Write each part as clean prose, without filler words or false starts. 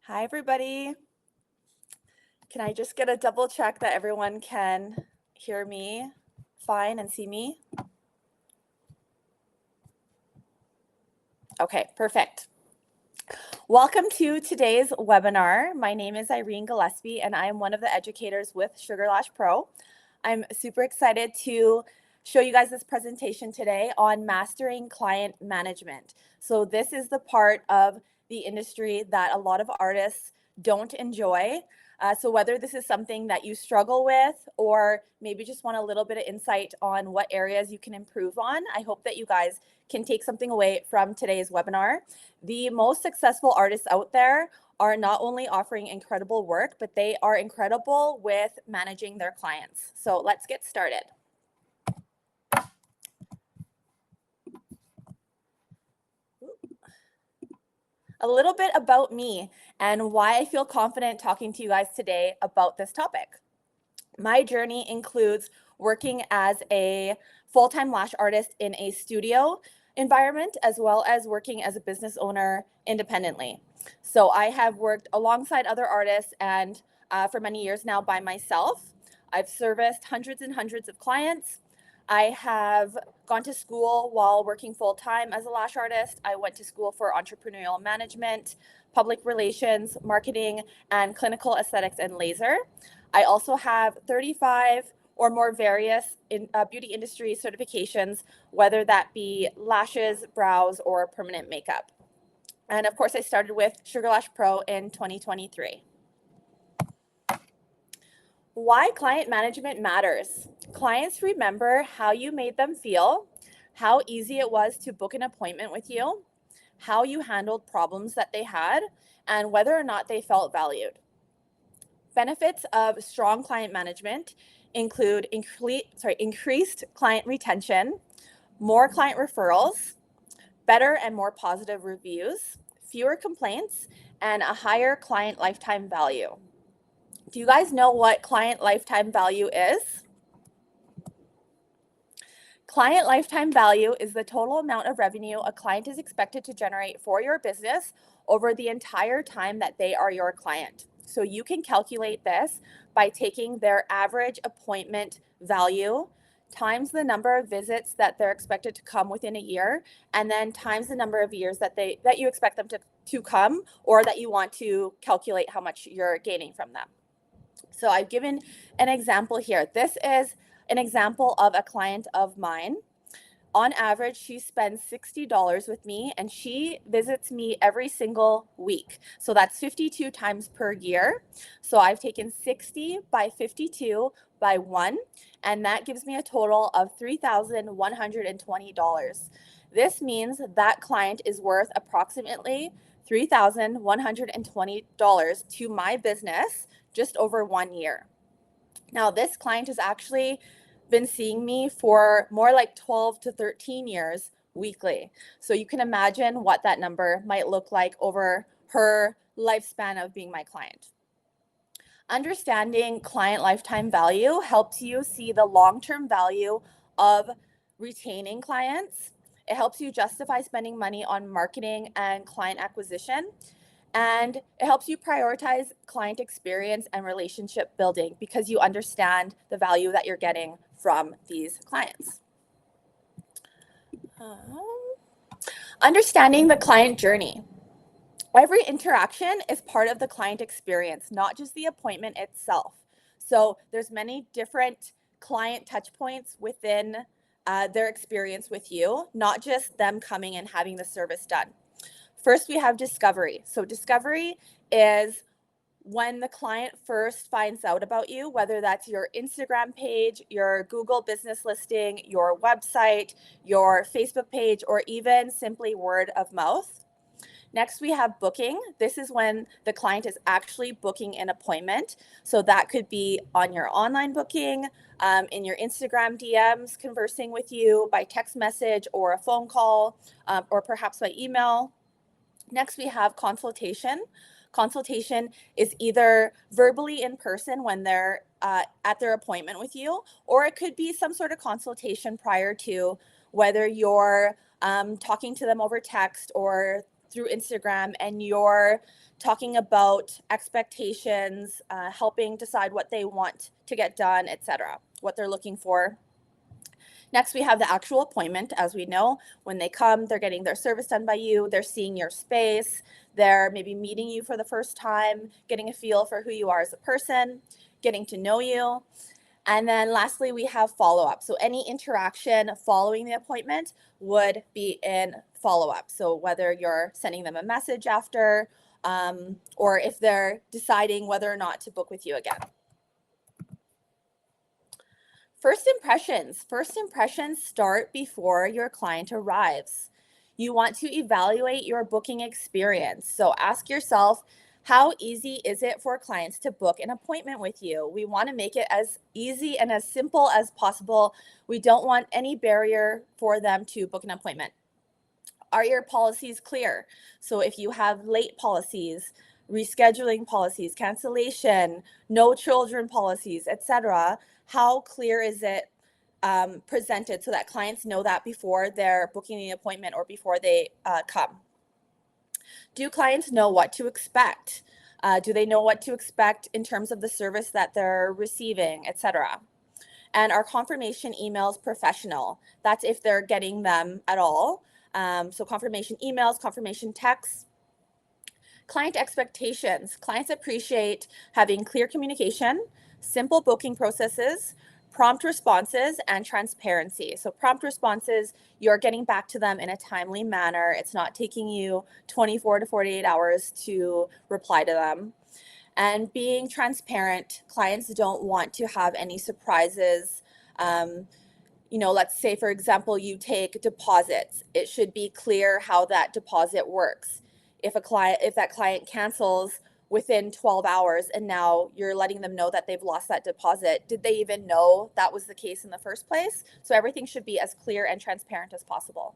Hi, everybody. Can I just get a double check that everyone can hear me fine and see me? Okay, perfect. Welcome to today's webinar. My name is Irene Gillespie, and I am one of the educators with Lash Pro. I'm super excited to show you guys this presentation today on mastering client management. So this is the part of the industry that a lot of artists don't enjoy. So whether this is something that you struggle with or maybe just want a little bit of insight on what areas you can improve on, I hope that you guys can take something away from today's webinar. The most successful artists out there are not only offering incredible work, but they are incredible with managing their clients. So let's get started. A little bit about me and why I feel confident talking to you guys today about this topic. My journey includes working as a full-time lash artist in a studio environment, as well as working as a business owner independently. So I have worked alongside other artists and for many years now by myself. I've serviced hundreds and hundreds of clients. I have gone to school while working full-time as a lash artist. I went to school for entrepreneurial management, public relations, marketing, and clinical aesthetics and laser. I also have 35 or more various beauty industry certifications, whether that be lashes, brows, or permanent makeup. And of course, I started with Lash Pro in 2023. Why client management matters. Clients remember how you made them feel, how easy it was to book an appointment with you, how you handled problems that they had, and whether or not they felt valued. Benefits of strong client management include increased client retention, more client referrals, better and more positive reviews, fewer complaints, and a higher client lifetime value. Do you guys know what client lifetime value is? Client lifetime value is the total amount of revenue a client is expected to generate for your business over the entire time that they are your client. So you can calculate this by taking their average appointment value times the number of visits that they're expected to come within a year, and then times the number of years that you expect them to come, or that you want to calculate how much you're gaining from them. So I've given an example here. This is an example of a client of mine. On average, she spends $60 with me, and she visits me every single week. So that's 52 times per year. So I've taken 60 by 52 by 1, and that gives me a total of $3,120. This means that client is worth approximately $3,120 to my business just over 1 year. Now, this client has actually been seeing me for more like 12 to 13 years weekly. So you can imagine what that number might look like over her lifespan of being my client. Understanding client lifetime value helps you see the long-term value of retaining clients. It helps you justify spending money on marketing and client acquisition. And it helps you prioritize client experience and relationship building because you understand the value that you're getting from these clients. Understanding the client journey. Every interaction is part of the client experience, not just the appointment itself. So there's many different client touch points within their experience with you, not just them coming and having the service done. First, we have discovery. So discovery is when the client first finds out about you, whether that's your Instagram page, your Google business listing, your website, your Facebook page, or even simply word of mouth. Next, we have booking. This is when the client is actually booking an appointment. So that could be on your online booking, in your Instagram DMs, conversing with you by text message or a phone call, or perhaps by email. Next, we have consultation. Consultation is either verbally in person when they're at their appointment with you, or it could be some sort of consultation prior to, whether you're talking to them over text or through Instagram and you're talking about expectations, helping decide what they want to get done, etc., what they're looking for. Next, we have the actual appointment. As we know, when they come, they're getting their service done by you, they're seeing your space, they're maybe meeting you for the first time, getting a feel for who you are as a person, getting to know you. And then lastly, we have follow-up. So any interaction following the appointment would be in follow-up. So whether you're sending them a message after, or if they're deciding whether or not to book with you again. First impressions. First impressions start before your client arrives. You want to evaluate your booking experience. So ask yourself, how easy is it for clients to book an appointment with you? We want to make it as easy and as simple as possible. We don't want any barrier for them to book an appointment. Are your policies clear? So if you have late policies, rescheduling policies, cancellation, no children policies, etc., how clear is it presented so that clients know that before they're booking the appointment or before they come? Do clients know what to expect? Do they know what to expect in terms of the service that they're receiving, etc.? And are confirmation emails professional? That's if they're getting them at all. So confirmation emails, confirmation texts. Client expectations. Clients appreciate having clear communication, simple booking processes, prompt responses, and transparency. So prompt responses, you're getting back to them in a timely manner. It's not taking you 24 to 48 hours to reply to them. And being transparent, clients don't want to have any surprises. Let's say, for example, you take deposits. It should be clear how that deposit works. If that client cancels within 12 hours and now you're letting them know that they've lost that deposit, did they even know that was the case in the first place? So everything should be as clear and transparent as possible.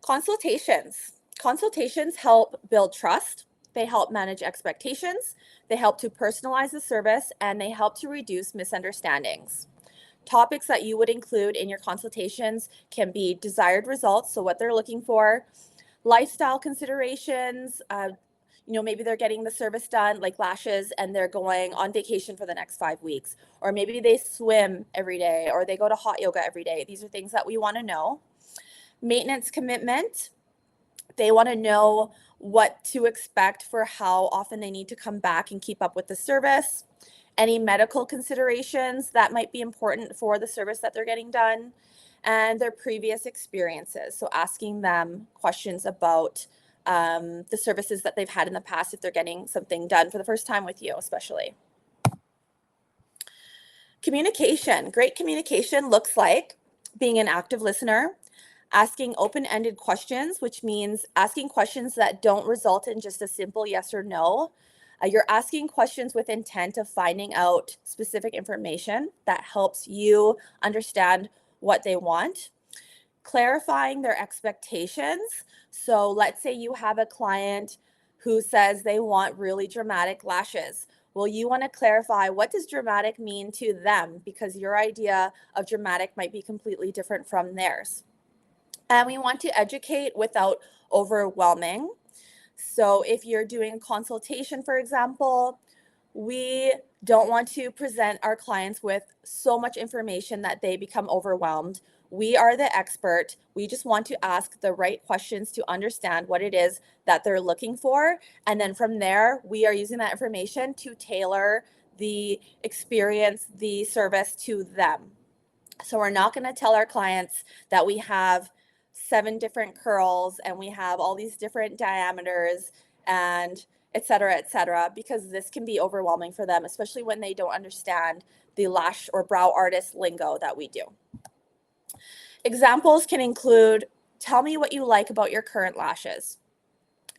Consultations. Consultations help build trust. They help manage expectations. They help to personalize the service, and they help to reduce misunderstandings. Topics that you would include in your consultations can be desired results, so what they're looking for, lifestyle considerations, maybe they're getting the service done like lashes and they're going on vacation for the next 5 weeks, or maybe they swim every day or they go to hot yoga every day. These are things that we want to know. Maintenance commitment. They want to know what to expect for how often they need to come back and keep up with the service. Any medical considerations that might be important for the service that they're getting done, and their previous experiences. So asking them questions about the services that they've had in the past if they're getting something done for the first time with you, especially. Communication. Great communication looks like being an active listener, asking open-ended questions, which means asking questions that don't result in just a simple yes or no. You're asking questions with intent of finding out specific information that helps you understand what they want. Clarifying their expectations. So let's say you have a client who says they want really dramatic lashes. Well, you want to clarify, what does dramatic mean to them? Because your idea of dramatic might be completely different from theirs. And we want to educate without overwhelming. So if you're doing a consultation, for example, we don't want to present our clients with so much information that they become overwhelmed. We are the expert. We just want to ask the right questions to understand what it is that they're looking for. And then from there, we are using that information to tailor the experience, the service to them. So we're not going to tell our clients that we have 7 different curls and we have all these different diameters and et cetera, because this can be overwhelming for them, especially when they don't understand the lash or brow artist lingo that we do. Examples can include, tell me what you like about your current lashes,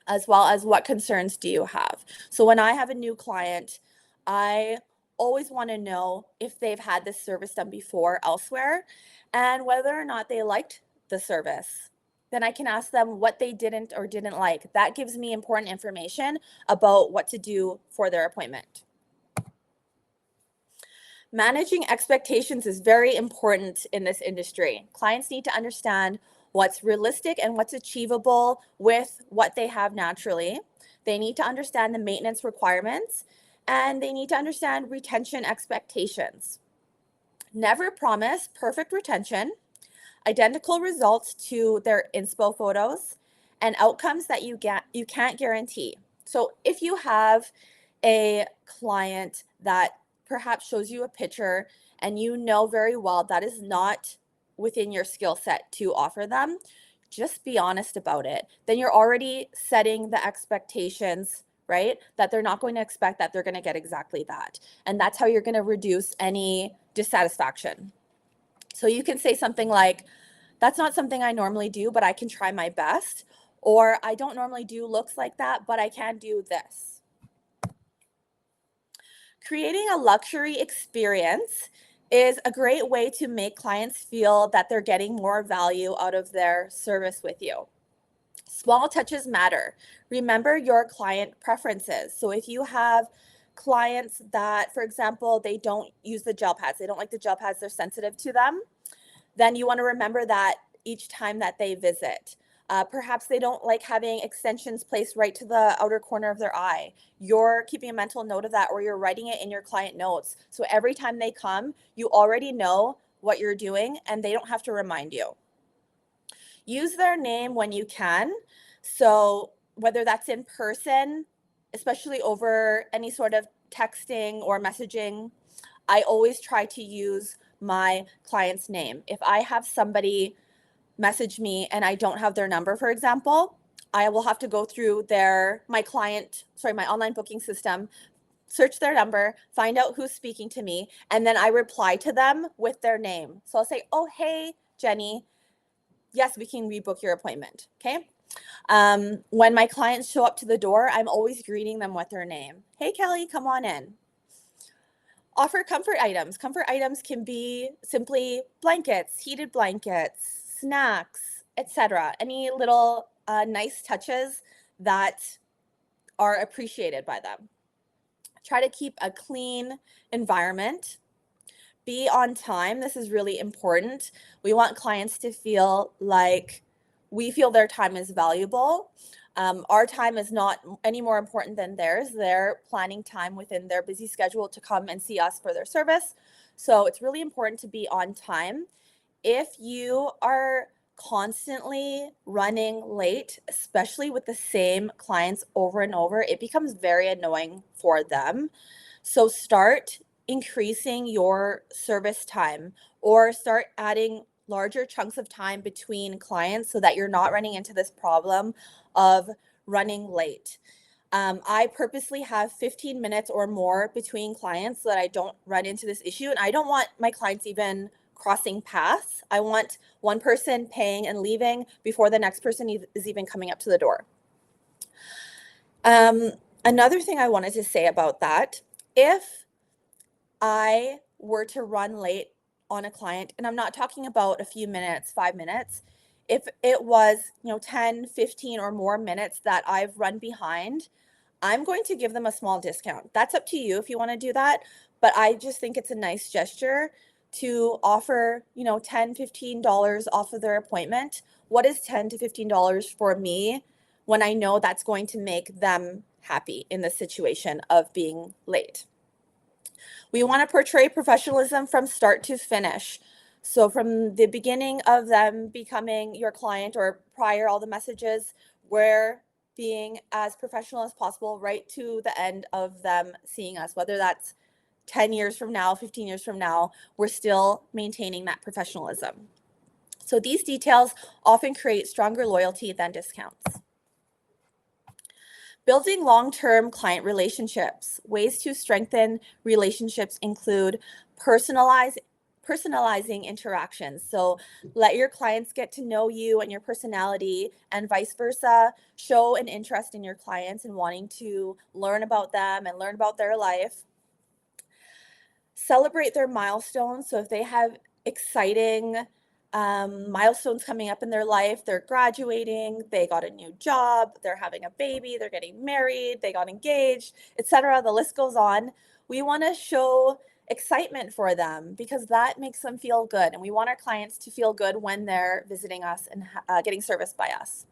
as well as what concerns do you have. So when I have a new client, I always want to know if they've had this service done before elsewhere and whether or not they liked the service. Then I can ask them what they didn't or didn't like. That gives me important information about what to do for their appointment. Managing expectations is very important in this industry. Clients need to understand what's realistic and what's achievable with what they have naturally. They need to understand the maintenance requirements, and they need to understand retention expectations. Never promise perfect retention, identical results to their inspo photos, and outcomes that you can't guarantee. So if you have a client that perhaps shows you a picture and you know very well that is not within your skill set to offer them, just be honest about it. Then you're already setting the expectations, right? That they're not going to expect that they're going to get exactly that. And that's how you're going to reduce any dissatisfaction. So you can say something like, that's not something I normally do, but I can try my best. Or I don't normally do looks like that, but I can do this. Creating a luxury experience is a great way to make clients feel that they're getting more value out of their service with you. Small touches matter. Remember your client preferences. So if you have clients that, for example, they don't use the gel pads, they don't like the gel pads, they're sensitive to them, then you want to remember that each time that they visit. Perhaps they don't like having extensions placed right to the outer corner of their eye. You're keeping a mental note of that, or you're writing it in your client notes. So every time they come, you already know what you're doing and they don't have to remind you. Use their name when you can. So whether that's in person, especially over any sort of texting or messaging, I always try to use my client's name. If I have somebody message me and I don't have their number, for example, I will have to go through my online booking system, search their number, find out who's speaking to me, and then I reply to them with their name. So I'll say, oh, hey, Jenny, yes, we can rebook your appointment, okay? When my clients show up to the door, I'm always greeting them with their name. Hey, Kelly, come on in. Offer comfort items. Comfort items can be simply blankets, heated blankets, snacks, etc. Any little nice touches that are appreciated by them. Try to keep a clean environment. Be on time. This is really important. We want clients to feel like we feel their time is valuable. Our time is not any more important than theirs. They're planning time within their busy schedule to come and see us for their service. So it's really important to be on time. If you are constantly running late, especially with the same clients over and over, it becomes very annoying for them. So start increasing your service time, or start adding larger chunks of time between clients so that you're not running into this problem of running late. I purposely have 15 minutes or more between clients so that I don't run into this issue. And I don't want my clients even crossing paths. I want one person paying and leaving before the next person is even coming up to the door. Another thing I wanted to say about that, if I were to run late on a client, and I'm not talking about a few minutes, 5 minutes, if it was 10, 15 or more minutes that I've run behind, I'm going to give them a small discount. That's up to you if you want to do that, but I just think it's a nice gesture to offer $10, $15 off of their appointment. What is $10 to $15 for me when I know that's going to make them happy in the situation of being late? We want to portray professionalism from start to finish. So from the beginning of them becoming your client, or prior, all the messages, we're being as professional as possible right to the end of them seeing us. Whether that's 10 years from now, 15 years from now, we're still maintaining that professionalism. So these details often create stronger loyalty than discounts. Building long-term client relationships. Ways to strengthen relationships include personalizing interactions. So let your clients get to know you and your personality, and vice versa. Show an interest in your clients and wanting to learn about them and learn about their life. Celebrate their milestones. So if they have exciting milestones coming up in their life, they're graduating, they got a new job, they're having a baby, they're getting married, they got engaged, etc. The list goes on. We want to show excitement for them, because that makes them feel good. And we want our clients to feel good when they're visiting us and getting serviced by us.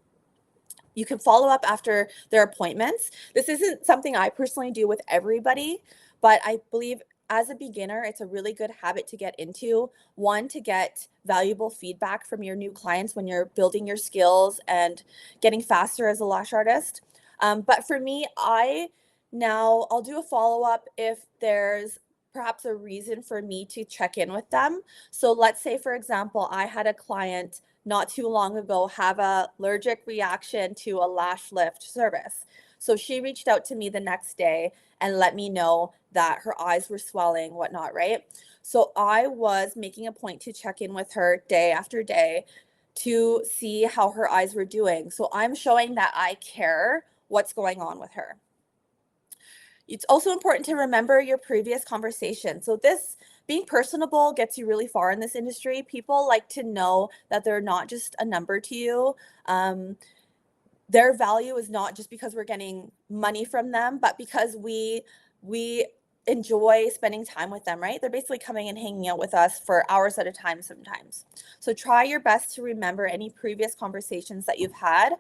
You can follow up after their appointments. This isn't something I personally do with everybody, but I believe as a beginner, it's a really good habit to get into. One, to get valuable feedback from your new clients when you're building your skills and getting faster as a lash artist. But for me, I'll do a follow up if there's perhaps a reason for me to check in with them. So let's say, for example, I had a client not too long ago have a allergic reaction to a lash lift service. So she reached out to me the next day and let me know that her eyes were swelling, whatnot, right? So I was making a point to check in with her day after day to see how her eyes were doing. So I'm showing that I care what's going on with her. It's also important to remember your previous conversation. So this being personable gets you really far in this industry. People like to know that they're not just a number to you. Their value is not just because we're getting money from them, but because we enjoy spending time with them, right? They're basically coming and hanging out with us for hours at a time sometimes. So try your best to remember any previous conversations that you've had.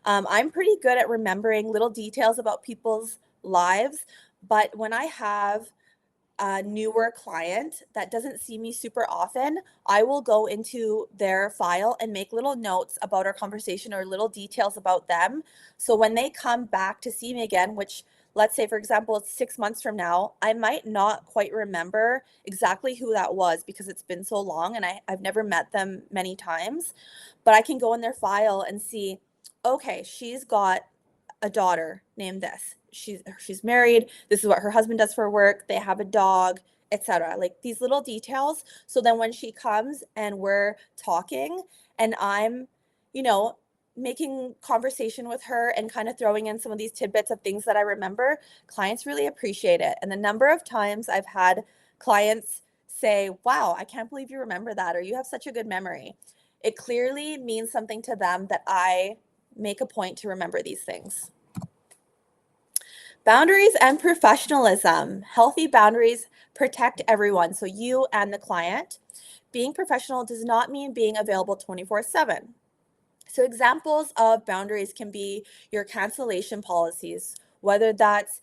I'm pretty good at remembering little details about people's lives, but when I have a newer client that doesn't see me super often, I will go into their file and make little notes about our conversation or little details about them. So when they come back to see me again, which let's say, for example, it's 6 months from now, I might not quite remember exactly who that was because it's been so long and I've never met them many times, but I can go in their file and see, okay, she's got a daughter named this. She's married. This is what her husband does for work. They have a dog, etc. Like these little details. So then when she comes and we're talking and I'm, you know, making conversation with her and kind of throwing in some of these tidbits of things that I remember, clients really appreciate it. And the number of times I've had clients say, "Wow, I can't believe you remember that," or "You have such a good memory." It clearly means something to them that I make a point to remember these things. Boundaries and professionalism. Healthy boundaries protect everyone, so you and the client. Being professional does not mean being available 24/7. So examples of boundaries can be your cancellation policies, whether that's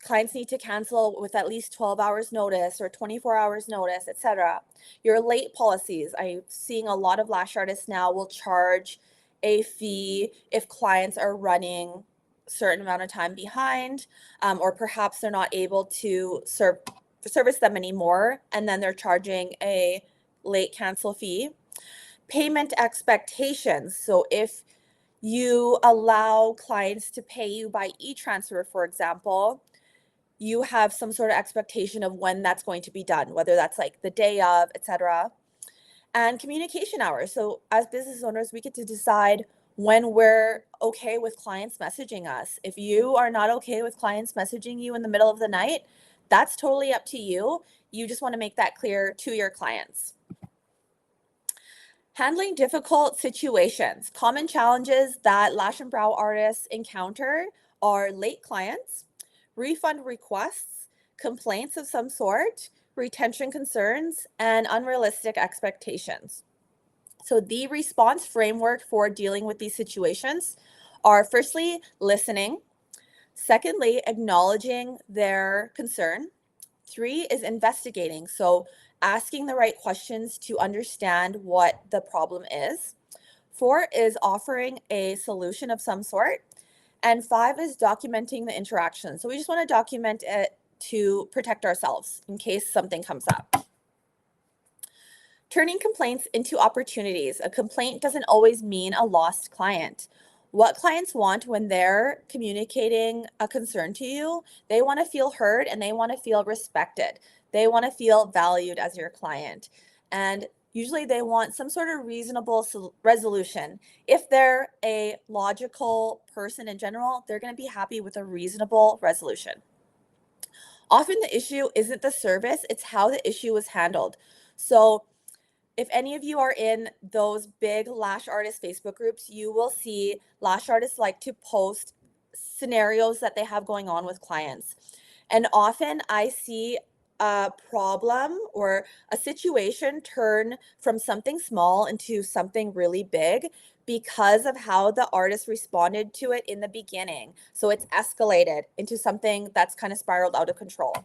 clients need to cancel with at least 12 hours notice or 24 hours notice, etc. Your late policies. I'm seeing a lot of lash artists now will charge a fee if clients are running a certain amount of time behind, or perhaps they're not able to service them anymore, and then they're charging a late cancel fee. Payment expectations. So if you allow clients to pay you by e-transfer, for example, you have some sort of expectation of when that's going to be done, whether that's like the day of, etc. And communication hours. So as business owners, we get to decide when we're okay with clients messaging us. If you are not okay with clients messaging you in the middle of the night, that's totally up to you. You just want to make that clear to your clients. Handling difficult situations. Common challenges that lash and brow artists encounter are late clients, refund requests, complaints of some sort, retention concerns, and unrealistic expectations. So the response framework for dealing with these situations are firstly, listening. Secondly, acknowledging their concern. 3 is investigating. So asking the right questions to understand what the problem is. 4 is offering a solution of some sort. And 5 is documenting the interaction. So we just want to document it to protect ourselves in case something comes up. Turning complaints into opportunities. A complaint doesn't always mean a lost client. What clients want when they're communicating a concern to you, they want to feel heard and they want to feel respected. They want to feel valued as your client. And usually they want some sort of reasonable resolution. If they're a logical person in general, they're going to be happy with a reasonable resolution. Often the issue isn't the service, it's how the issue was handled. So if any of you are in those big lash artist Facebook groups, you will see lash artists like to post scenarios that they have going on with clients. And often I see a problem or a situation turn from something small into something really big because of how the artist responded to it in the beginning. So it's escalated into something that's kind of spiraled out of control.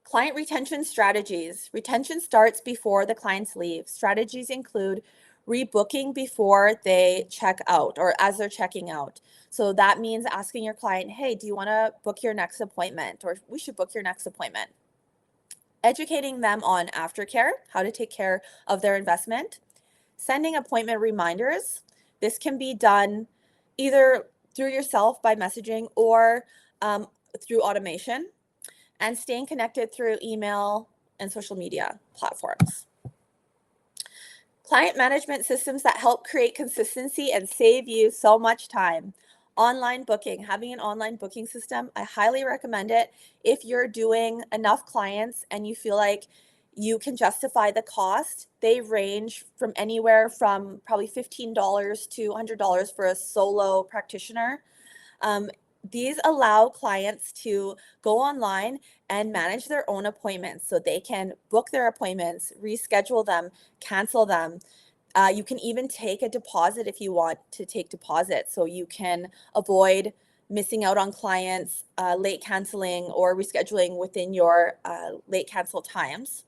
Client retention strategies. Retention starts before the clients leave. Strategies include rebooking before they check out or as they're checking out. So that means asking your client, hey, do you want to book your next appointment? Or we should book your next appointment. Educating them on aftercare, how to take care of their investment. Sending appointment reminders. This can be done either through yourself by messaging or through automation. And staying connected through email and social media platforms. Client management systems that help create consistency and save you so much time. Online booking, having an online booking system, I highly recommend it if you're doing enough clients and you feel like you can justify the cost. They range from anywhere from probably $15 to $100 for a solo practitioner. These allow clients to go online and manage their own appointments so they can book their appointments, reschedule them, cancel them. You can even take a deposit if you want to take deposits, so you can avoid missing out on clients, late canceling or rescheduling within your late cancel times.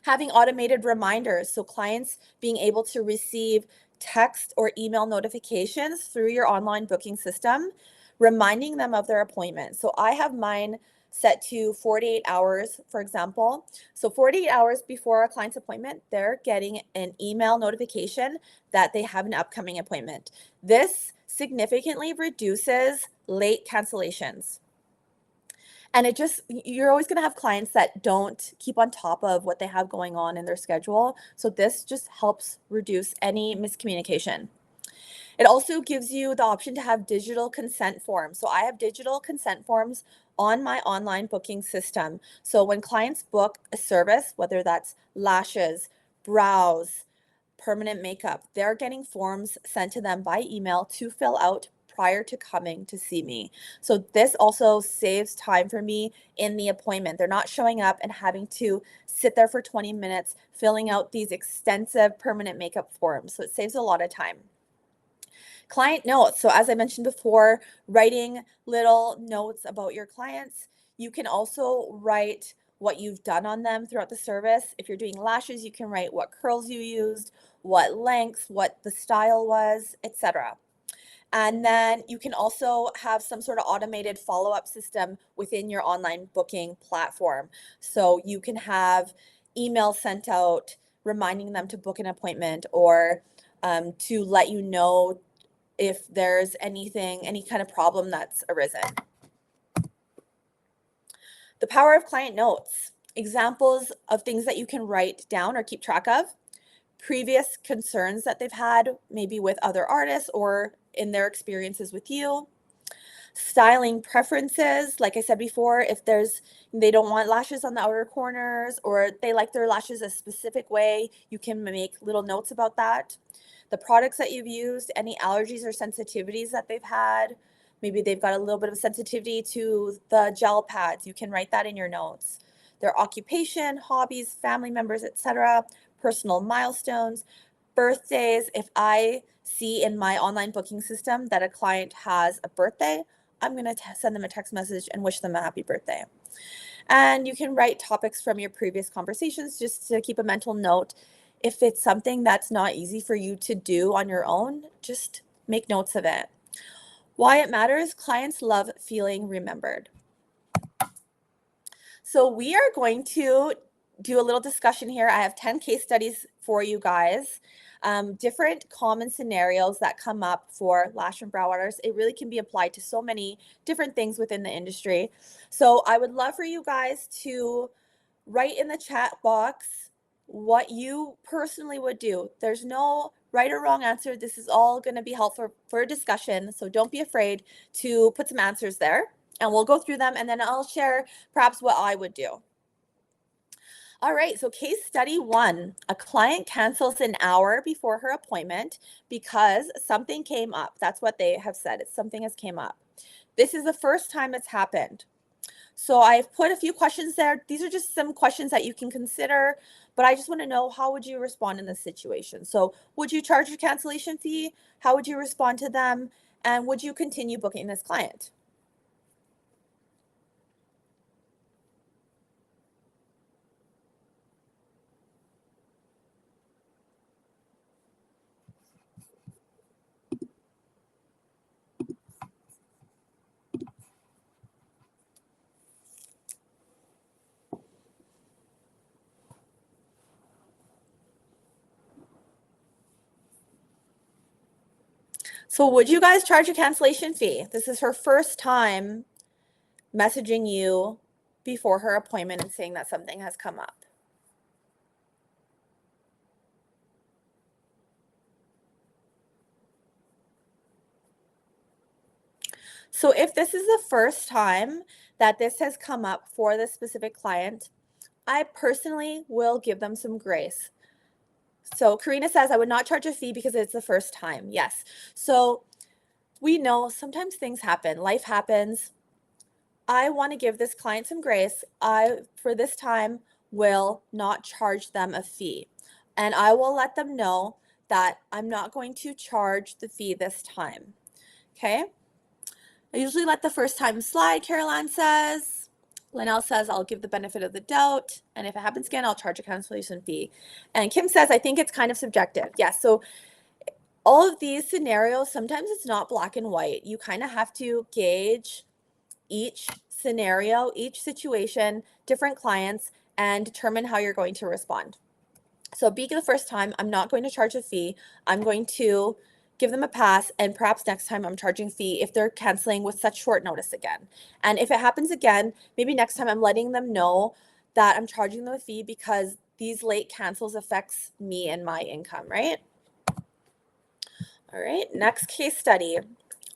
Having automated reminders, so clients being able to receive text or email notifications through your online booking system, reminding them of their appointment. So I have mine set to 48 hours, for example. So 48 hours before a client's appointment, they're getting an email notification that they have an upcoming appointment. This significantly reduces late cancellations. And you're always going to have clients that don't keep on top of what they have going on in their schedule. So this just helps reduce any miscommunication. It also gives you the option to have digital consent forms. So I have digital consent forms on my online booking system. So when clients book a service, whether that's lashes, brows, permanent makeup, they're getting forms sent to them by email to fill out prior to coming to see me. So this also saves time for me in the appointment. They're not showing up and having to sit there for 20 minutes filling out these extensive permanent makeup forms. So it saves a lot of time. Client notes. So as I mentioned before, writing little notes about your clients. You can also write what you've done on them throughout the service. If you're doing lashes, you can write what curls you used, what lengths, what the style was, etc. And then you can also have some sort of automated follow-up system within your online booking platform. So you can have emails sent out reminding them to book an appointment or to let you know if there's any kind of problem that's arisen. The power of client notes. Examples of things that you can write down or keep track of. Previous concerns that they've had, maybe with other artists or in their experiences with you. Styling preferences, like I said before, if they don't want lashes on the outer corners or they like their lashes a specific way, you can make little notes about that. The products that you've used, any allergies or sensitivities that they've had. Maybe they've got a little bit of sensitivity to the gel pads. You can write that in your notes. Their occupation, hobbies, family members, etc. Personal milestones, birthdays. If I see in my online booking system that a client has a birthday, I'm going to send them a text message and wish them a happy birthday. And you can write topics from your previous conversations just to keep a mental note. If it's something that's not easy for you to do on your own, just make notes of it. Why it matters, clients love feeling remembered. So we are going to do a little discussion here. I have 10 case studies for you guys. Different common scenarios that come up for lash and brow artists. It really can be applied to so many different things within the industry. So I would love for you guys to write in the chat box what you personally would do. There's no right or wrong answer. This is all going to be helpful for a discussion. So don't be afraid to put some answers there and we'll go through them and then I'll share perhaps what I would do. All right, so case study 1, a client cancels an hour before her appointment because something came up. That's what they have said. Something has came up. This is the first time it's happened. So I've put a few questions there. These are just some questions that you can consider, but I just want to know, how would you respond in this situation? So would you charge a cancellation fee? How would you respond to them? And would you continue booking this client? So would you guys charge a cancellation fee? This is her first time messaging you before her appointment and saying that something has come up. So if this is the first time that this has come up for this specific client, I personally will give them some grace. So Karina says, I would not charge a fee because it's the first time. Yes. So we know sometimes things happen, life happens. I want to give this client some grace. I, for this time, will not charge them a fee. And I will let them know that I'm not going to charge the fee this time. Okay. I usually let the first time slide, Caroline says. Linnell says, I'll give the benefit of the doubt. And if it happens again, I'll charge a cancellation fee. And Kim says, I think it's kind of subjective. Yes. So all of these scenarios, sometimes it's not black and white. You kind of have to gauge each scenario, each situation, different clients, and determine how you're going to respond. So being the first time, I'm not going to charge a fee. I'm going to give them a pass, and perhaps next time I'm charging fee if they're canceling with such short notice again. And if it happens again, maybe next time I'm letting them know that I'm charging them a fee because these late cancels affects me and my income, right? All right, next case study.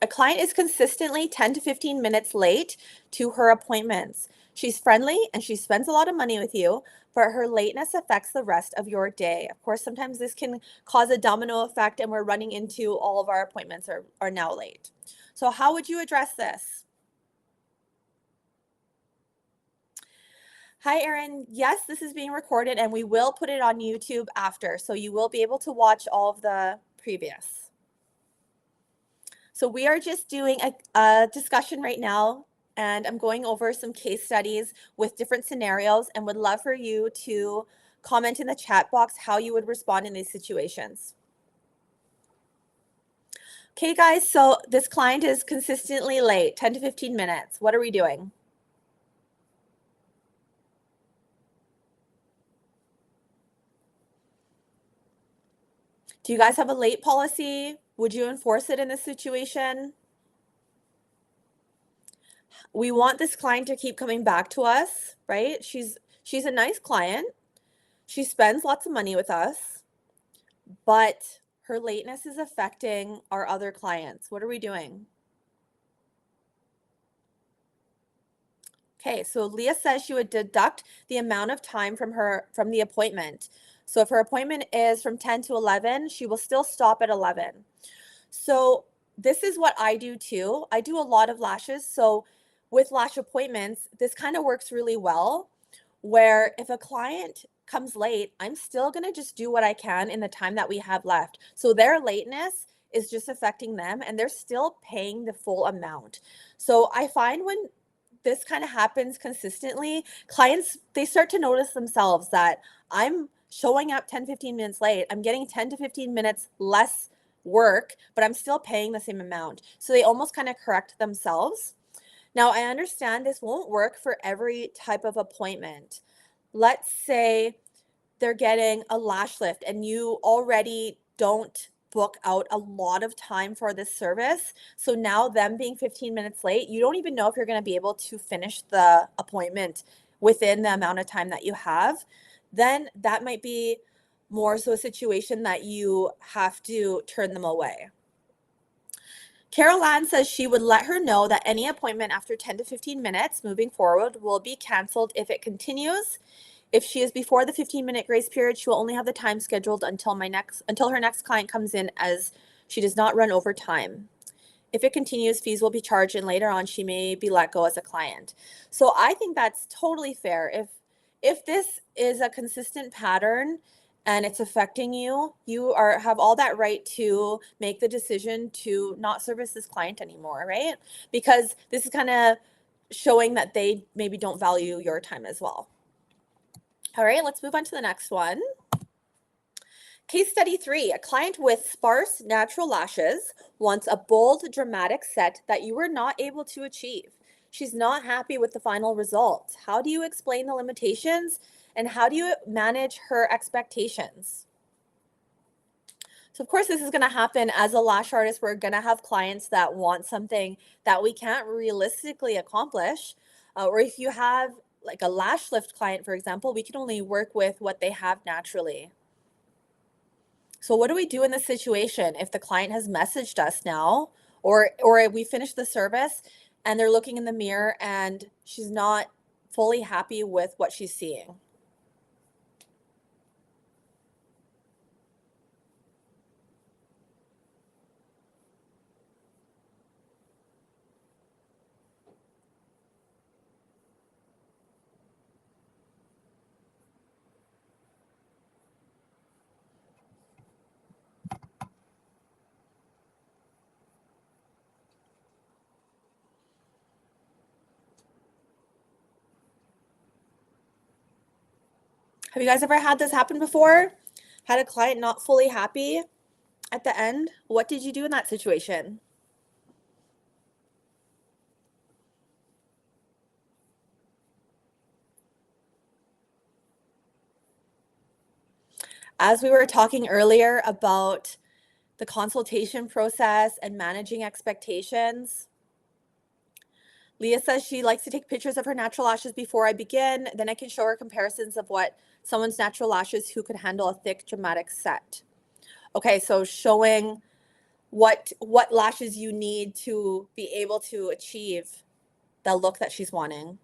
A client is consistently 10 to 15 minutes late to her appointments. She's friendly and she spends a lot of money with you, but her lateness affects the rest of your day. Of course, sometimes this can cause a domino effect and we're running into all of our appointments are now late. So how would you address this? Hi, Erin. Yes, this is being recorded and we will put it on YouTube after, so you will be able to watch all of the previous. So we are just doing a discussion right now, and I'm going over some case studies with different scenarios and would love for you to comment in the chat box how you would respond in these situations. Okay, guys, so this client is consistently late, 10 to 15 minutes. What are we doing? Do you guys have a late policy? Would you enforce it in this situation? We want this client to keep coming back to us, right? She's a nice client. She spends lots of money with us, but her lateness is affecting our other clients. What are we doing? Okay, so Leah says she would deduct the amount of time from the appointment. So if her appointment is from 10 to 11, she will still stop at 11. So this is what I do too. I do a lot of lashes. So with lash appointments, this kind of works really well, where if a client comes late, I'm still going to just do what I can in the time that we have left. So their lateness is just affecting them and they're still paying the full amount. So I find when this kind of happens consistently, clients, they start to notice themselves that I'm showing up 10, 15 minutes late. I'm getting 10 to 15 minutes less work, but I'm still paying the same amount. So they almost kind of correct themselves. Now, I understand this won't work for every type of appointment. Let's say they're getting a lash lift and you already don't book out a lot of time for this service. So now them being 15 minutes late, you don't even know if you're going to be able to finish the appointment within the amount of time that you have. Then that might be more so a situation that you have to turn them away. Carol Ann says she would let her know that any appointment after 10 to 15 minutes moving forward will be canceled if it continues. If she is before the 15-minute grace period, she will only have the time scheduled until her next client comes in, as she does not run over time. If it continues, fees will be charged, and later on she may be let go as a client. So I think that's totally fair. If this is a consistent pattern and it's affecting you, you have all that right to make the decision to not service this client anymore, right? Because this is kind of showing that they maybe don't value your time as well. All right, let's move on to the next one. Case study 3, a client with sparse natural lashes wants a bold, dramatic set that you were not able to achieve. She's not happy with the final result. How do you explain the limitations and how do you manage her expectations? So of course, this is going to happen as a lash artist. We're going to have clients that want something that we can't realistically accomplish. Or if you have like a lash lift client, for example, we can only work with what they have naturally. So what do we do in this situation if the client has messaged us now, or we finish the service and they're looking in the mirror and she's not fully happy with what she's seeing? Have you guys ever had this happen before? Had a client not fully happy at the end? What did you do in that situation? As we were talking earlier about the consultation process and managing expectations, Leah says she likes to take pictures of her natural lashes before I begin. Then I can show her comparisons of what someone's natural lashes who could handle a thick, dramatic set. Okay, so showing what lashes you need to be able to achieve the look that she's wanting.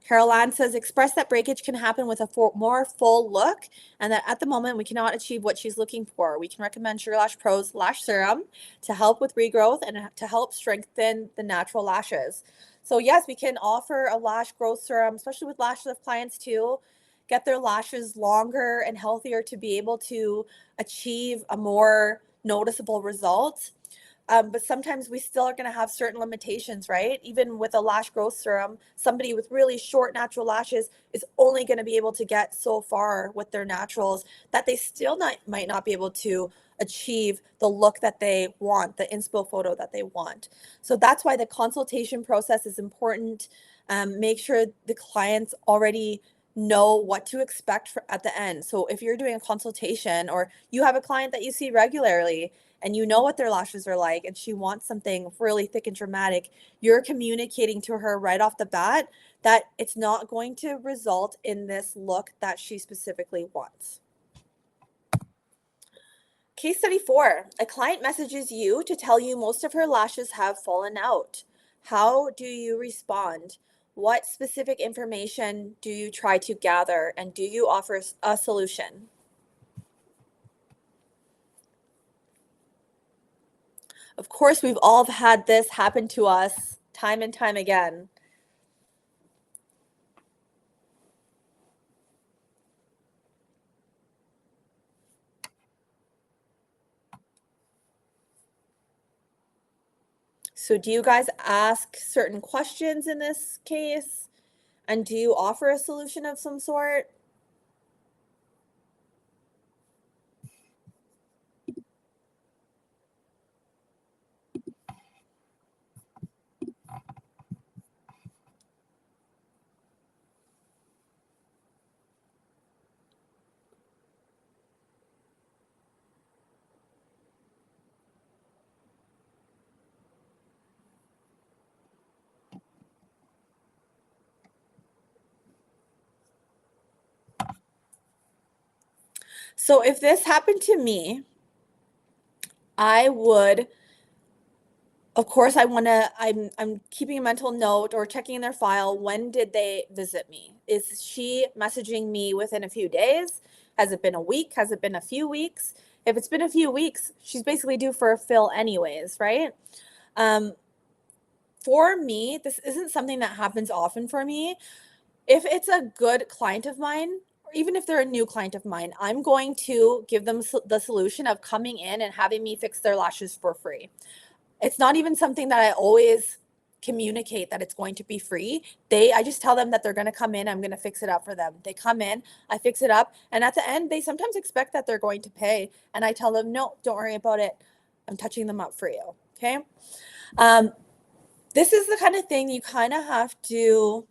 Carol Ann says, express that breakage can happen with a more full look and that at the moment we cannot achieve what she's looking for. We can recommend Sure Lash Pro's Lash Serum to help with regrowth and to help strengthen the natural lashes. So yes, we can offer a lash growth serum, especially with lash lift clients too, get their lashes longer and healthier to be able to achieve a more noticeable result. But sometimes we still are going to have certain limitations, right? Even with a lash growth serum, somebody with really short natural lashes is only going to be able to get so far with their naturals that they still might not be able to achieve the look that they want, the inspo photo that they want. So that's why the consultation process is important. Make sure the clients already know what to expect at the end. So if you're doing a consultation or you have a client that you see regularly, and you know what their lashes are like and she wants something really thick and dramatic, you're communicating to her right off the bat that it's not going to result in this look that she specifically wants. Case study 4, a client messages you to tell you most of her lashes have fallen out. How do you respond? What specific information do you try to gather, and do you offer a solution? Of course, we've all had this happen to us time and time again. So do you guys ask certain questions in this case? And do you offer a solution of some sort? So if this happened to me, I would, of course, I'm keeping a mental note or checking in their file. When did they visit me? Is she messaging me within a few days? Has it been a week? Has it been a few weeks? If it's been a few weeks, she's basically due for a fill anyways, right? For me, this isn't something that happens often for me. If it's a good client of mine, or even if they're a new client of mine, I'm going to give them the solution of coming in and having me fix their lashes for free. It's not even something that I always communicate that it's going to be free. I just tell them that they're going to come in, I'm going to fix it up for them. They come in, I fix it up, and at the end they sometimes expect that they're going to pay, and I tell them, no, don't worry about it. I'm touching them up for you. Okay. This is the kind of thing you kind of have to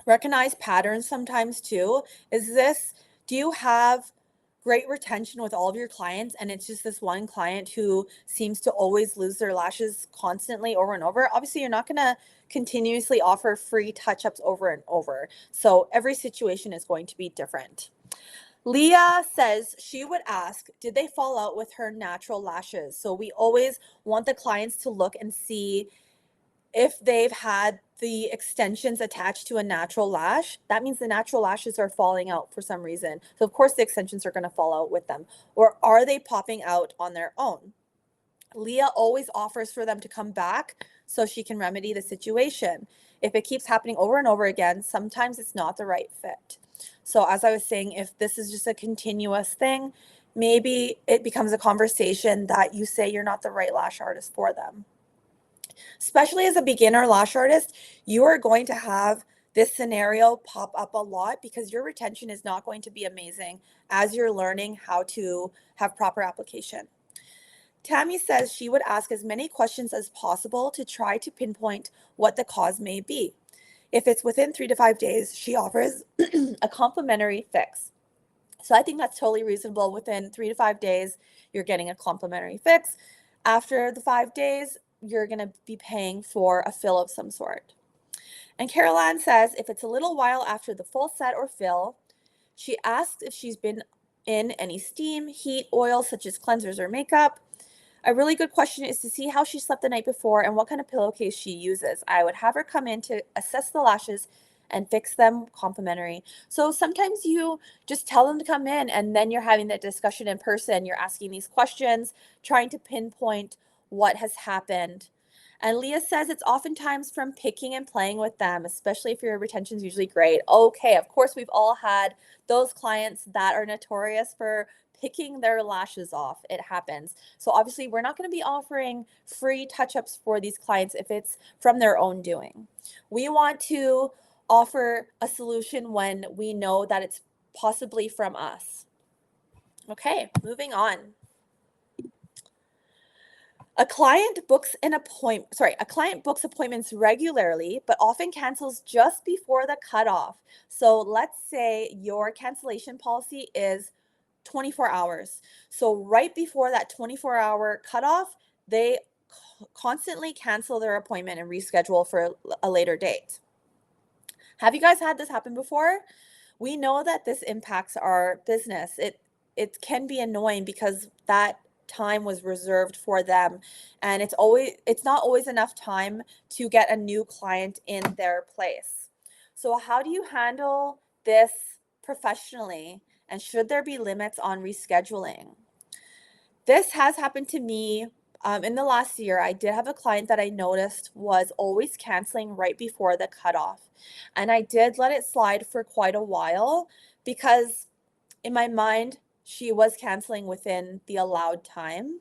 recognize patterns sometimes too. Do you have great retention with all of your clients, and it's just this one client who seems to always lose their lashes constantly over and over? Obviously, you're not going to continuously offer free touch-ups over and over. So every situation is going to be different. Leah says she would ask, did they fall out with her natural lashes? So we always want the clients to look and see if they've had the extensions attached to a natural lash. That means the natural lashes are falling out for some reason. So of course the extensions are going to fall out with them. Or are they popping out on their own? Leah always offers for them to come back so she can remedy the situation. If it keeps happening over and over again, sometimes it's not the right fit. So as I was saying, if this is just a continuous thing, maybe it becomes a conversation that you say you're not the right lash artist for them. Especially as a beginner lash artist, you are going to have this scenario pop up a lot because your retention is not going to be amazing as you're learning how to have proper application. Tammy says she would ask as many questions as possible to try to pinpoint what the cause may be. If it's within 3 to 5 days, she offers a complimentary fix. So I think that's totally reasonable. Within 3 to 5 days, you're getting a complimentary fix. After the 5 days, you're going to be paying for a fill of some sort. And Caroline says if it's a little while after the full set or fill, she asks if she's been in any steam, heat, oil, such as cleansers or makeup. A really good question is to see how she slept the night before and what kind of pillowcase she uses. I would have her come in to assess the lashes and fix them complimentary. So sometimes you just tell them to come in and then you're having that discussion in person. You're asking these questions, trying to pinpoint what has happened. And Leah says it's oftentimes from picking and playing with them, especially if your retention is usually great. Okay, of course, we've all had those clients that are notorious for picking their lashes off. It happens. So obviously, we're not going to be offering free touch-ups for these clients if it's from their own doing. We want to offer a solution when we know that it's possibly from us. Okay, moving on. A client books appointments regularly, but often cancels just before the cutoff. So let's say your cancellation policy is 24 hours. So right before that 24-hour cutoff, they constantly cancel their appointment and reschedule for a later date. Have you guys had this happen before? We know that this impacts our business. It can be annoying because that time was reserved for them, and it's not always enough time to get a new client in their place. So how do you handle this professionally, and should there be limits on rescheduling? This has happened to me in the last year. I did have a client that I noticed was always canceling right before the cutoff, and I did let it slide for quite a while because in my mind, she was canceling within the allowed time.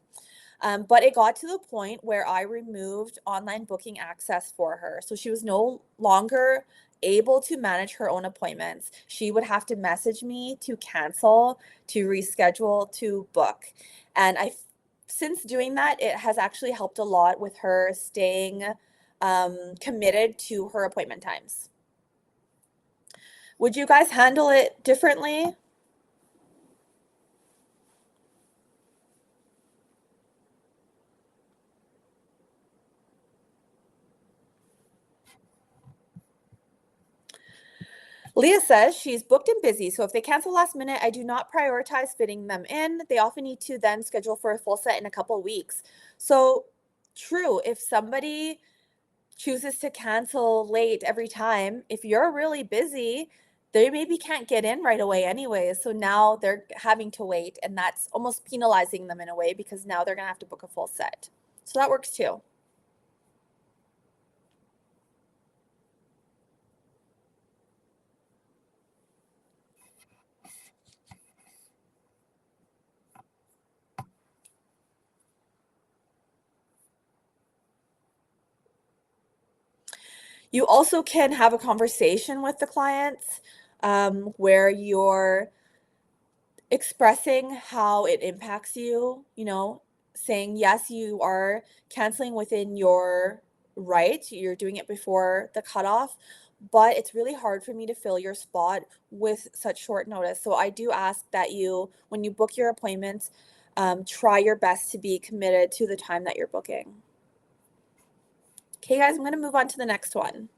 But it got to the point where I removed online booking access for her. So she was no longer able to manage her own appointments. She would have to message me to cancel, to reschedule, to book. And since doing that, it has actually helped a lot with her staying committed to her appointment times. Would you guys handle it differently? Leah says she's booked and busy, so if they cancel last minute, I do not prioritize fitting them in. They often need to then schedule for a full set in a couple weeks. So true, if somebody chooses to cancel late every time, if you're really busy, they maybe can't get in right away anyway. So now they're having to wait, and that's almost penalizing them in a way because now they're going to have to book a full set. So that works too. You also can have a conversation with the clients where you're expressing how it impacts you, saying, yes, you are canceling within your right. You're doing it before the cutoff, but it's really hard for me to fill your spot with such short notice. So I do ask that you, when you book your appointments, try your best to be committed to the time that you're booking. Okay, guys, I'm going to move on to the next one.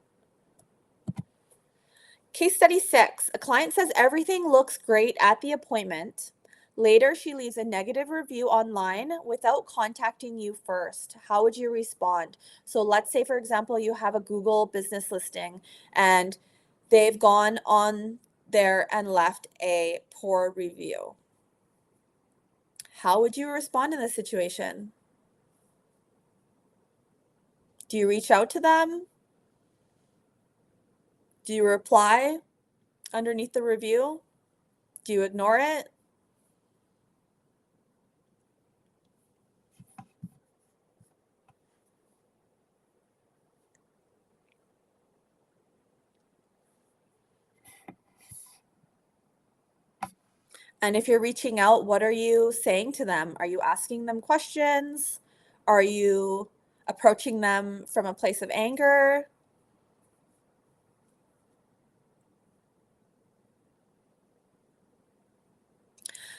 Case study 6, a client says everything looks great at the appointment. Later, she leaves a negative review online without contacting you first. How would you respond? So let's say, for example, you have a Google business listing and they've gone on there and left a poor review. How would you respond in this situation? Do you reach out to them? Do you reply underneath the review? Do you ignore it? And if you're reaching out, what are you saying to them? Are you asking them questions? Are you approaching them from a place of anger?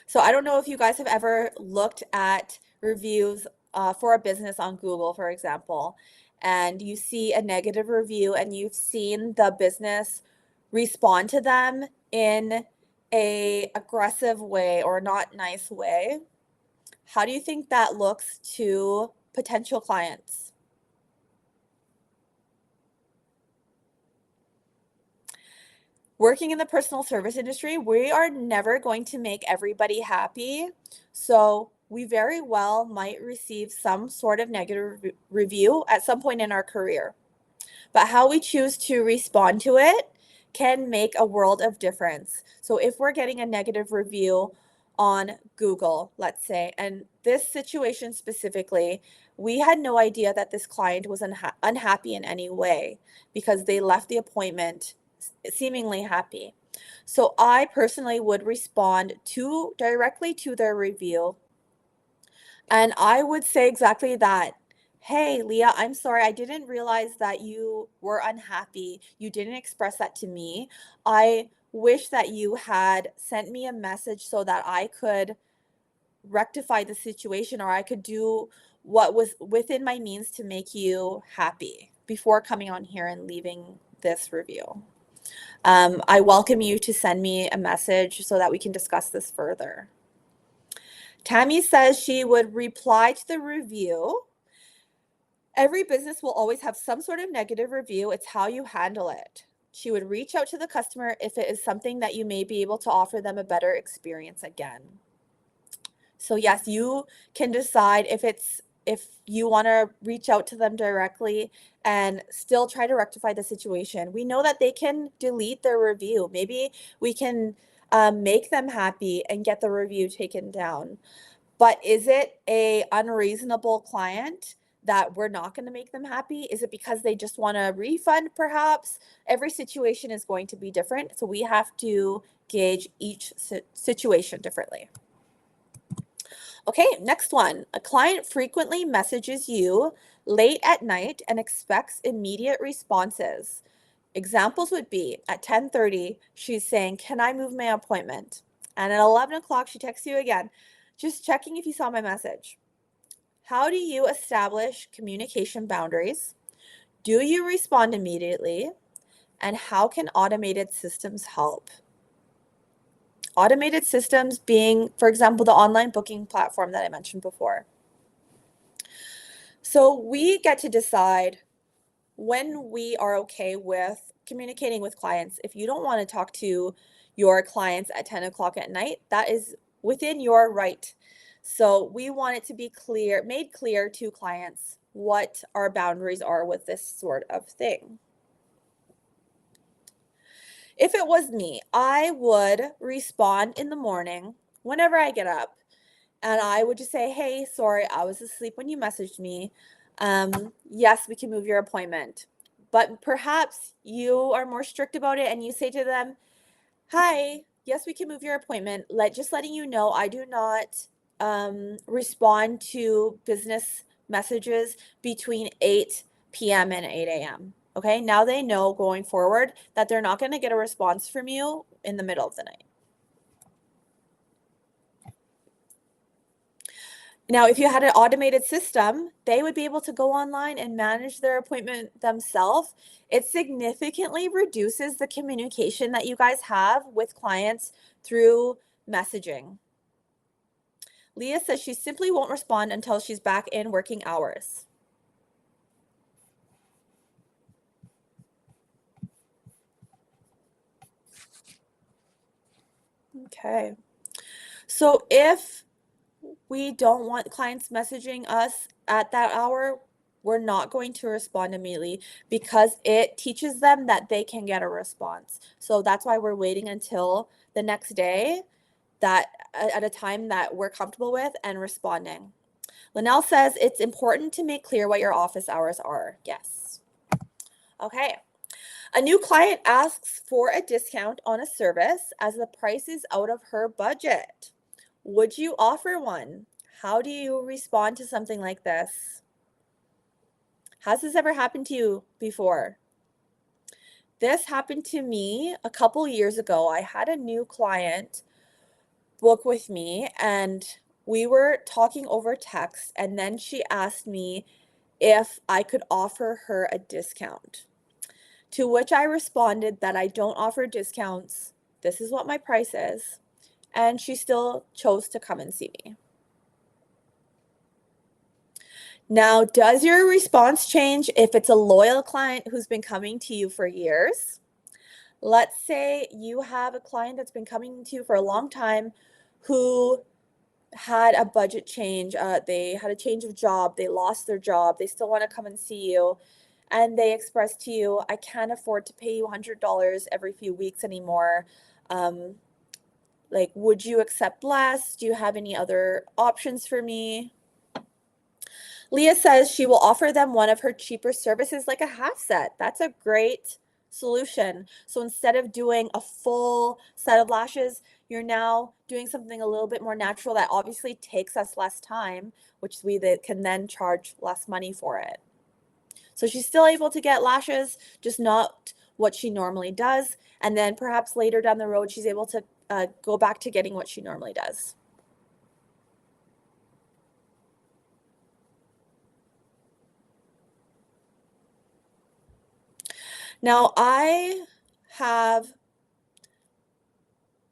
So I don't know if you guys have ever looked at reviews for a business on Google, for example, and you see a negative review and you've seen the business respond to them in a aggressive way or not nice way. How do you think that looks to potential clients? Working in the personal service industry, we are never going to make everybody happy. So we very well might receive some sort of negative review at some point in our career. But how we choose to respond to it can make a world of difference. So if we're getting a negative review on Google, let's say, and this situation specifically, we had no idea that this client was unhappy in any way because they left the appointment seemingly happy. So I personally would respond directly to their review, and I would say exactly that. Hey, Leah, I'm sorry. I didn't realize that you were unhappy. You didn't express that to me. I wish that you had sent me a message so that I could rectify the situation or I could do what was within my means to make you happy before coming on here and leaving this review. I welcome you to send me a message so that we can discuss this further. Tammy says she would reply to the review. Every business will always have some sort of negative review. It's how you handle it. She would reach out to the customer if it is something that you may be able to offer them a better experience again. So yes, you can decide if you want to reach out to them directly and still try to rectify the situation. We know that they can delete their review. Maybe we can make them happy and get the review taken down. But is it a unreasonable client that we're not going to make them happy? Is it because they just want a refund perhaps? Every situation is going to be different, so we have to gauge each situation differently. Okay, next one. A client frequently messages you late at night and expects immediate responses. Examples would be at 10:30, she's saying, "Can I move my appointment?" And at 11 o'clock, she texts you again, "Just checking if you saw my message." How do you establish communication boundaries? Do you respond immediately? And how can automated systems help? Automated systems being, for example, the online booking platform that I mentioned before. So we get to decide when we are okay with communicating with clients. If you don't want to talk to your clients at 10 o'clock at night, that is within your right. So we want it to be made clear to clients what our boundaries are with this sort of thing. If it was me, I would respond in the morning whenever I get up. And I would just say, "Hey, sorry, I was asleep when you messaged me. Yes, we can move your appointment. But perhaps you are more strict about it and you say to them, hi, yes, we can move your appointment. Just letting you know, I do not respond to business messages between 8 p.m. and 8 a.m. Okay, now they know going forward that they're not going to get a response from you in the middle of the night. Now, if you had an automated system, they would be able to go online and manage their appointment themselves. It significantly reduces the communication that you guys have with clients through messaging. Leah says she simply won't respond until she's back in working hours. Okay. So if we don't want clients messaging us at that hour, we're not going to respond immediately because it teaches them that they can get a response. So that's why we're waiting until the next day, that at a time that we're comfortable with, and responding. Linnell says it's important to make clear what your office hours are. Yes. Okay. A new client asks for a discount on a service as the price is out of her budget. Would you offer one? How do you respond to something like this? Has this ever happened to you before? This happened to me a couple years ago. I had a new client book with me and we were talking over text, and then she asked me if I could offer her a discount. To which I responded that I don't offer discounts. This is what my price is. And she still chose to come and see me. Now, does your response change if it's a loyal client who's been coming to you for years? Let's say you have a client that's been coming to you for a long time who had a budget change. They had a change of job. They lost their job. They still want to come and see you. And they express to you, I can't afford to pay you $100 every few weeks anymore. Would you accept less? Do you have any other options for me? Leah says she will offer them one of her cheaper services, like a half set. That's a great solution. So instead of doing a full set of lashes, you're now doing something a little bit more natural that obviously takes us less time, which we can then charge less money for it. So she's still able to get lashes, just not what she normally does. And then perhaps later down the road, she's able to go back to getting what she normally does. Now, I have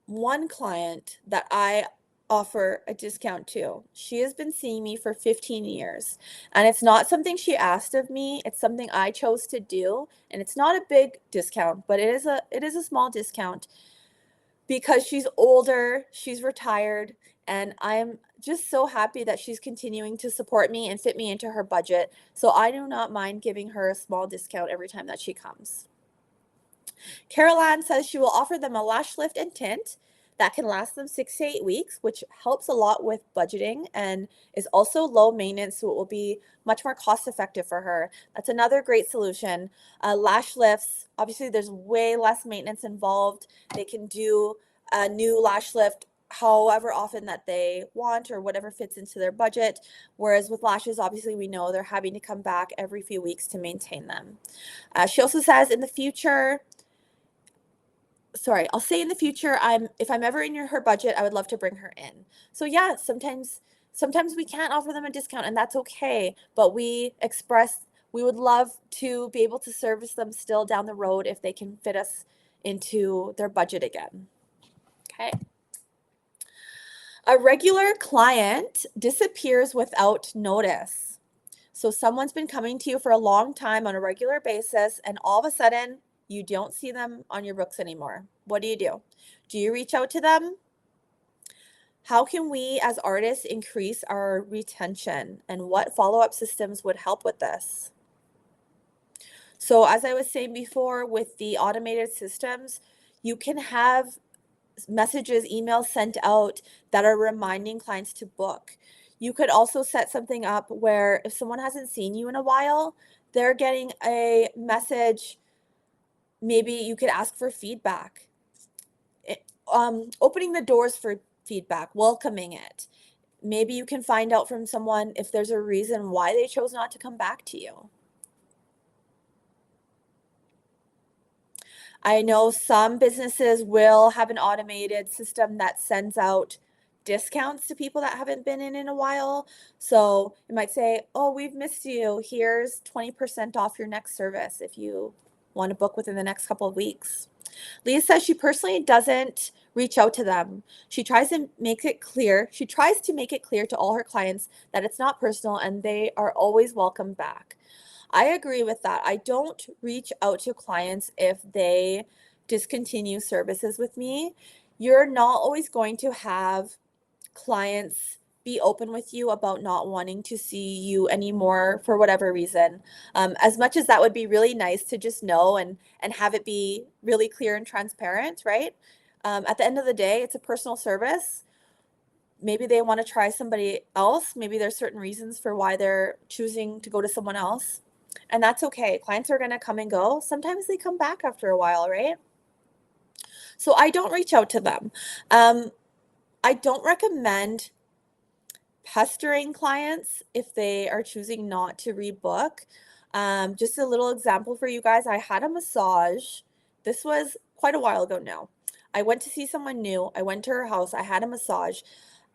one client that I offer a discount to. She has been seeing me for 15 years, and it's not something she asked of me. It's something I chose to do, and it's not a big discount, but it is a small discount because she's older, she's retired, and I'm just so happy that she's continuing to support me and fit me into her budget. So I do not mind giving her a small discount every time that she comes. Carol Ann says she will offer them a lash lift and tint that can last them 6 to 8 weeks, which helps a lot with budgeting and is also low maintenance, so it will be much more cost effective for her. That's another great solution. Lash lifts, obviously there's way less maintenance involved. They can do a new lash lift however often that they want or whatever fits into their budget. Whereas with lashes, obviously we know they're having to come back every few weeks to maintain them. She also says in the future, I'll say in the future, if I'm ever in her budget, I would love to bring her in. So yeah, sometimes we can't offer them a discount, and that's okay. But we would love to be able to service them still down the road if they can fit us into their budget again. Okay. A regular client disappears without notice. So someone's been coming to you for a long time on a regular basis, and all of a sudden you don't see them on your books anymore. What do? Do you reach out to them? How can we as artists increase our retention, and what follow-up systems would help with this? So as I was saying before, with the automated systems, you can have messages, emails sent out that are reminding clients to book. You could also set something up where if someone hasn't seen you in a while, they're getting a message. Maybe you could ask for feedback. Opening the doors for feedback, welcoming it. Maybe you can find out from someone if there's a reason why they chose not to come back to you. I know some businesses will have an automated system that sends out discounts to people that haven't been in a while. So it might say, oh, we've missed you. Here's 20% off your next service if you want to book within the next couple of weeks. Leah says she personally doesn't reach out to them. She tries to make it clear. She tries to make it clear to all her clients that it's not personal and they are always welcome back. I agree with that. I don't reach out to clients if they discontinue services with me. You're not always going to have clients be open with you about not wanting to see you anymore for whatever reason. As much as that would be really nice to just know and have it be really clear and transparent, right? At the end of the day, it's a personal service. Maybe they want to try somebody else. Maybe there's certain reasons for why they're choosing to go to someone else. And that's okay. Clients are going to come and go. Sometimes they come back after a while, right? So I don't reach out to them. I don't recommend pestering clients if they are choosing not to rebook. Just a little example for you guys. I had a massage. This was quite a while ago now. I went to see someone new. I went to her house. I had a massage.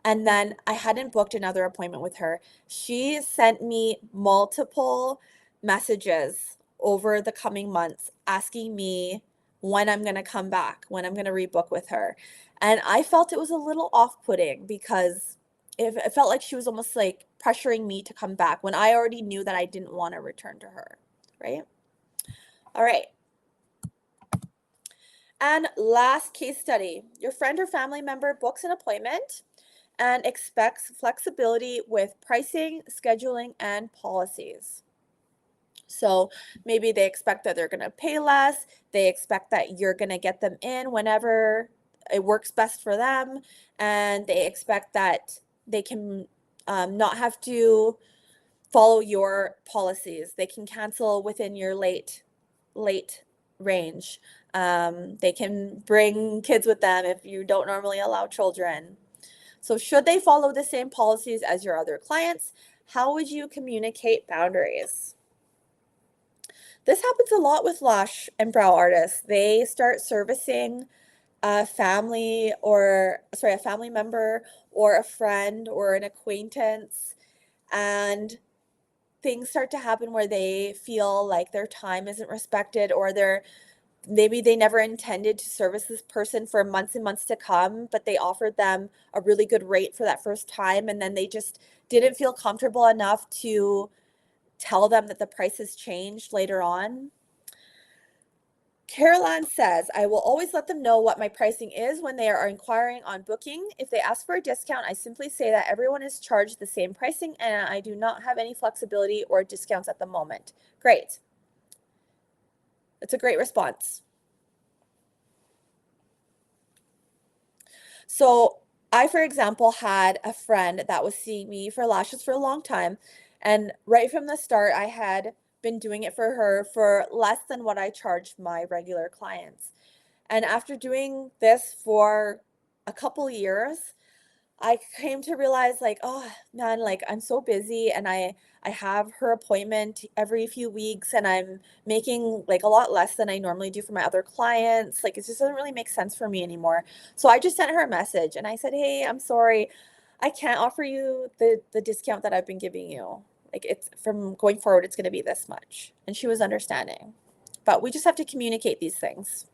And then I hadn't booked another appointment with her. She sent me multiple messages over the coming months asking me when I'm going to come back, when I'm going to rebook with her. And I felt it was a little off-putting because it felt like she was almost like pressuring me to come back when I already knew that I didn't want to return to her, right? All right. And last case study, your friend or family member books an appointment and expects flexibility with pricing, scheduling, and policies. So maybe they expect that they're going to pay less. They expect that you're going to get them in whenever it works best for them. And they expect that they can not have to follow your policies. They can cancel within your late range. They can bring kids with them if you don't normally allow children. So should they follow the same policies as your other clients? How would you communicate boundaries? This happens a lot with lash and brow artists. They start servicing a family a family member or a friend or an acquaintance, and things start to happen where they feel like their time isn't respected, or maybe they never intended to service this person for months and months to come, but they offered them a really good rate for that first time, and then they just didn't feel comfortable enough to tell them that the price has changed later on. Caroline says, I will always let them know what my pricing is when they are inquiring on booking. If they ask for a discount, I simply say that everyone is charged the same pricing and I do not have any flexibility or discounts at the moment. Great. It's a great response. So I, for example, had a friend that was seeing me for lashes for a long time. And right from the start, I had been doing it for her for less than what I charged my regular clients. And after doing this for a couple years, I came to realize like, oh man, like I'm so busy and I have her appointment every few weeks and I'm making like a lot less than I normally do for my other clients. Like it just doesn't really make sense for me anymore. So I just sent her a message and I said, "Hey, I'm sorry. I can't offer you the discount that I've been giving you. Like it's from going forward it's going to be this much." And she was understanding. But we just have to communicate these things.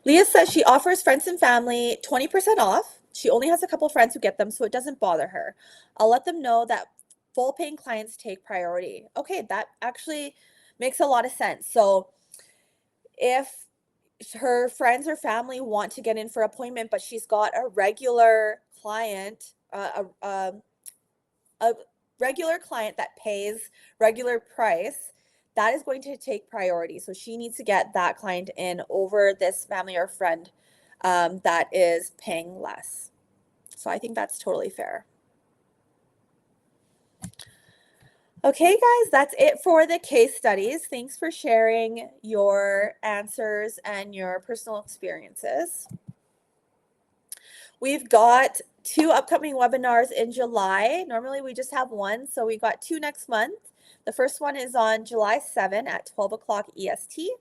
Leah says she offers friends and family 20% off. She only has a couple friends who get them, so it doesn't bother her. I'll let them know that full paying clients take priority. Okay, that actually makes a lot of sense. So if her friends or family want to get in for appointment, but she's got a regular client, a regular client that pays regular price, that is going to take priority. So she needs to get that client in over this family or friend that is paying less. So I think that's totally fair. Okay, guys, that's it for the case studies. Thanks for sharing your answers and your personal experiences. We've got 2 upcoming webinars in July. Normally we just have one, so we got 2 next month. The first one is on July 7 at 12 o'clock EST.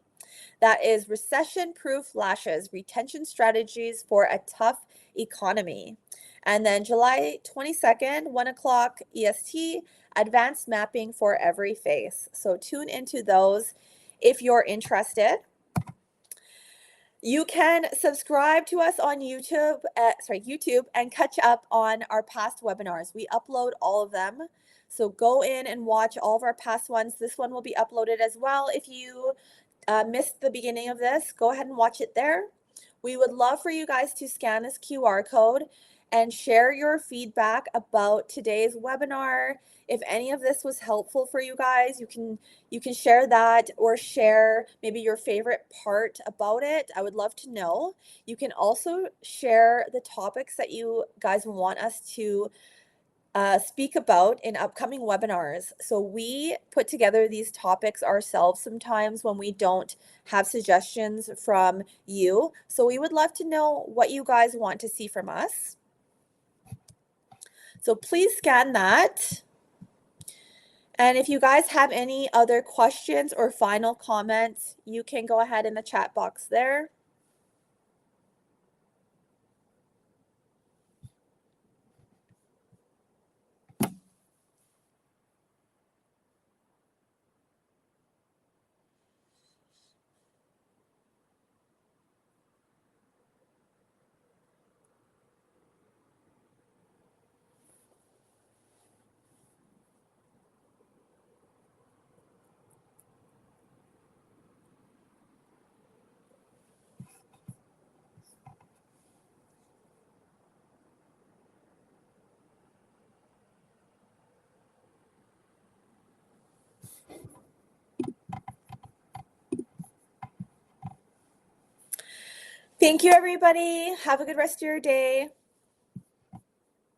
That is recession-proof lashes, retention strategies for a tough economy. And then July 22nd, 1 o'clock EST, advanced mapping for every face. So tune into those if you're interested. You can subscribe to us on YouTube and catch up on our past webinars. We upload all of them. So go in and watch all of our past ones. This one will be uploaded as well. If you missed the beginning of this, go ahead and watch it there. We would love for you guys to scan this QR code and share your feedback about today's webinar. If any of this was helpful for you guys, you can share that or share maybe your favorite part about it. I would love to know. You can also share the topics that you guys want us to speak about in upcoming webinars. So we put together these topics ourselves sometimes when we don't have suggestions from you. So we would love to know what you guys want to see from us. So please scan that. And if you guys have any other questions or final comments, you can go ahead in the chat box there. Thank you, everybody. Have a good rest of your day.